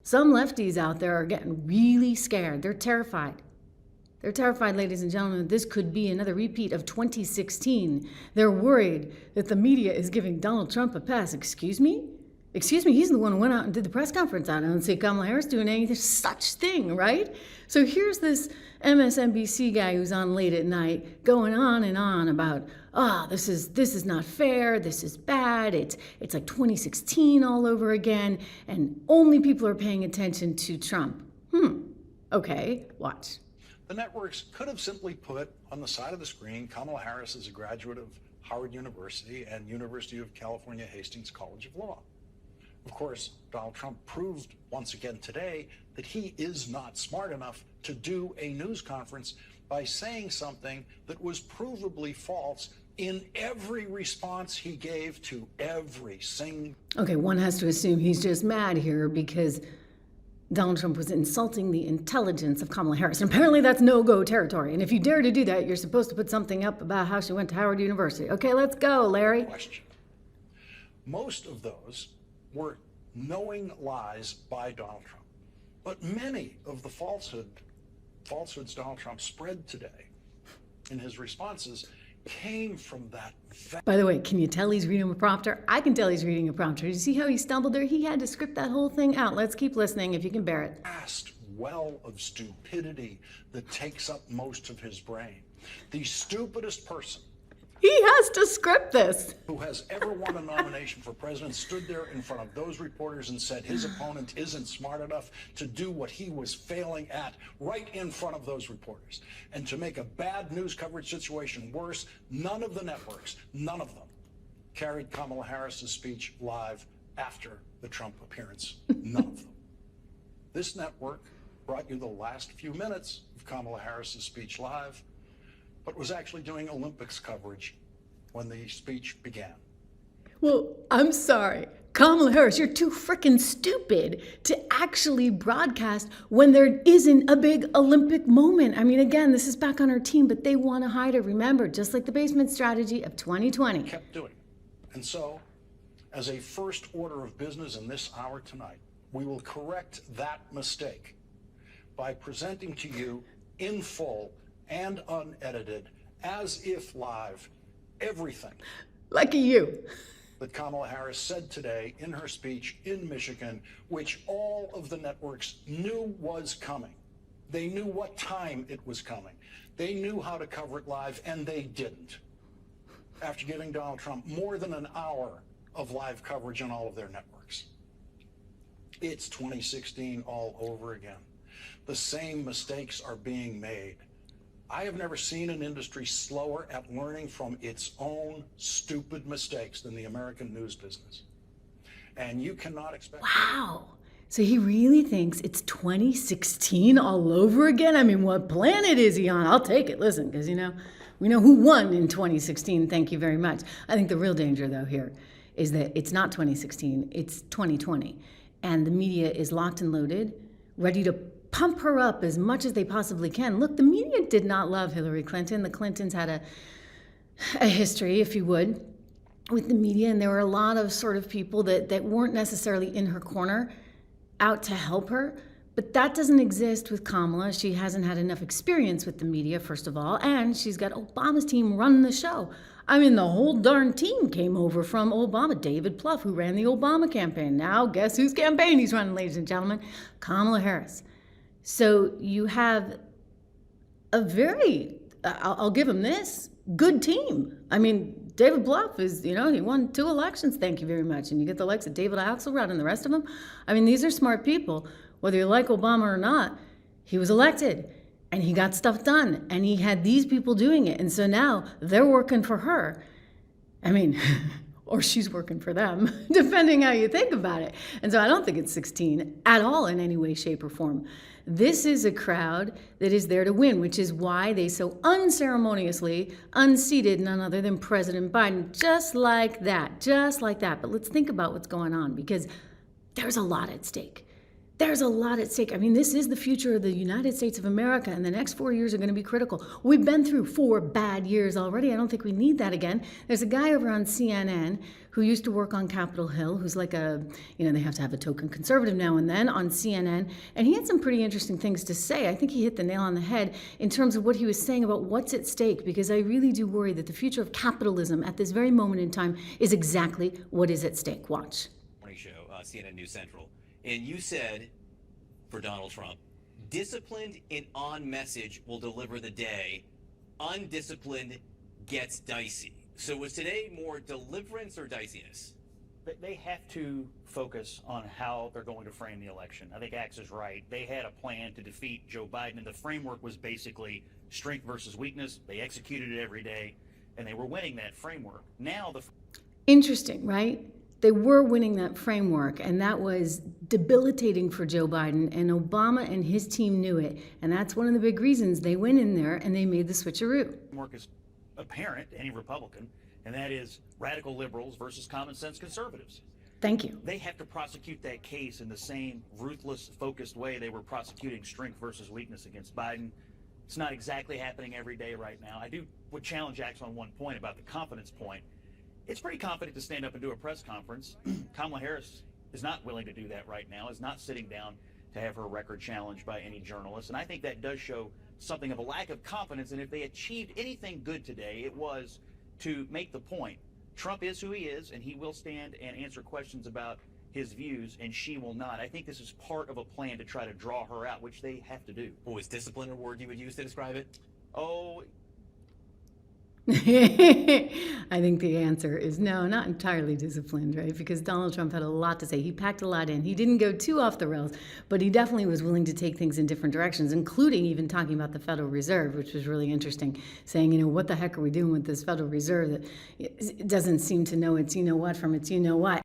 Some lefties out there are getting really scared. They're terrified. They're terrified, ladies and gentlemen, that this could be another repeat of 2016. They're worried that the media is giving Donald Trump a pass. Excuse me? Excuse me, he's the one who went out and did the press conference. I don't see Kamala Harris doing any such thing, right? So here's this MSNBC guy who's on late at night going on and on about, this is not fair, this is bad, it's like 2016 all over again, and only people are paying attention to Trump. Okay, watch. The networks could have simply put on the side of the screen, Kamala Harris is a graduate of Howard University and University of California Hastings College of Law. Of course, Donald Trump proved once again today that he is not smart enough to do a news conference by saying something that was provably false in every response he gave to every single... Okay, one has to assume he's just mad here because Donald Trump was insulting the intelligence of Kamala Harris. And apparently that's no-go territory. And if you dare to do that, you're supposed to put something up about how she went to Howard University. Okay, let's go, Larry. Question. Most of those were knowing lies by Donald Trump. But many of the falsehoods Donald Trump spread today in his responses came from that. By the way, can you tell he's reading a prompter? I can tell he's reading a prompter. Did you see how he stumbled there? He had to script that whole thing out. Let's keep listening if you can bear it. Vast well of stupidity that takes up most of his brain. The stupidest person he has to script this. Who has ever won a nomination for president stood there in front of those reporters and said his opponent isn't smart enough to do what he was failing at right in front of those reporters. And to make a bad news coverage situation worse, none of the networks, none of them, carried Kamala Harris's speech live after the Trump appearance. None of them. This network brought you the last few minutes of Kamala Harris's speech live, but was actually doing Olympics coverage when the speech began. Well, I'm sorry. Kamala Harris, you're too frickin' stupid to actually broadcast when there isn't a big Olympic moment. I mean, again, this is back on our team, but they want to hide it. Remember, just like the basement strategy of 2020. Kept doing. And so, as a first order of business in this hour tonight, we will correct that mistake by presenting to you in full and unedited, as if live, everything. Lucky you. That Kamala Harris said today in her speech in Michigan, which all of the networks knew was coming. They knew what time it was coming. They knew how to cover it live, and they didn't. After giving Donald Trump more than an hour of live coverage on all of their networks. It's 2016 all over again. The same mistakes are being made. I have never seen an industry slower at learning from its own stupid mistakes than the American news business. And you cannot expect... Wow. So he really thinks it's 2016 all over again? I mean, what planet is he on? I'll take it. Listen, because, we know who won in 2016. Thank you very much. I think the real danger, though, here is that it's not 2016. It's 2020. And the media is locked and loaded, ready to pump her up as much as they possibly can. Look, the media did not love Hillary Clinton. The Clintons had a history, if you would, with the media, and there were a lot of sort of people that weren't necessarily in her corner, out to help her. But that doesn't exist with Kamala. She hasn't had enough experience with the media, first of all, and she's got Obama's team running the show. I mean, the whole darn team came over from Obama. David Plouffe, who ran the Obama campaign. Now, guess whose campaign he's running, ladies and gentlemen? Kamala Harris. So you have a very, I'll give him this, good team. I mean, David Plouffe is, he won 2 elections, thank you very much. And you get the likes of David Axelrod and the rest of them. I mean, these are smart people. Whether you like Obama or not, he was elected and he got stuff done and he had these people doing it. And so now they're working for her. I mean, or she's working for them, depending how you think about it. And so I don't think it's 16 at all in any way, shape, or form. This is a crowd that is there to win, which is why they so unceremoniously unseated none other than President Biden, just like that. But let's think about what's going on, because there's a lot at stake. there's a lot at stake. I mean, this is the future of the United States of America, and the next 4 years are going to be critical. We've been through 4 bad years already. I don't think we need that again. There's a guy over on CNN who used to work on Capitol Hill, who's like a, they have to have a token conservative now and then on CNN, and he had some pretty interesting things to say. I think he hit the nail on the head in terms of what he was saying about what's at stake, because I really do worry that the future of capitalism at this very moment in time is exactly what is at stake. Watch. Morning show, CNN News Central. And you said, for Donald Trump, disciplined and on message will deliver the day. Undisciplined gets dicey. So was today more deliverance or diciness? They have to focus on how they're going to frame the election. I think Axe is right. They had a plan to defeat Joe Biden, and the framework was basically strength versus weakness. They executed it every day, and they were winning that framework. Now Interesting, right? They were winning that framework, and that was debilitating for Joe Biden, and Obama and his team knew it, and that's one of the big reasons they went in there and they made the switcheroo. framework is apparent to any Republican, and that is radical liberals versus common sense conservatives. Thank you. They have to prosecute that case in the same ruthless, focused way they were prosecuting strength versus weakness against Biden. It's not exactly happening every day right now. I would challenge Axe on one point about the confidence point. It's pretty confident to stand up and do a press conference. Kamala Harris is not willing to do that right now, is not sitting down to have her record challenged by any journalist. And I think that does show something of a lack of confidence. And if they achieved anything good today, it was to make the point. Trump is who he is, and he will stand and answer questions about his views, and she will not. I think this is part of a plan to try to draw her out, which they have to do. What was discipline a word you would use to describe it? Oh, I think the answer is no, not entirely disciplined, right? Because Donald Trump had a lot to say. He packed a lot in. He didn't go too off the rails, but he definitely was willing to take things in different directions, including even talking about the Federal Reserve, which was really interesting, saying, what the heck are we doing with this Federal Reserve that it doesn't seem to know its you-know-what from its you-know-what.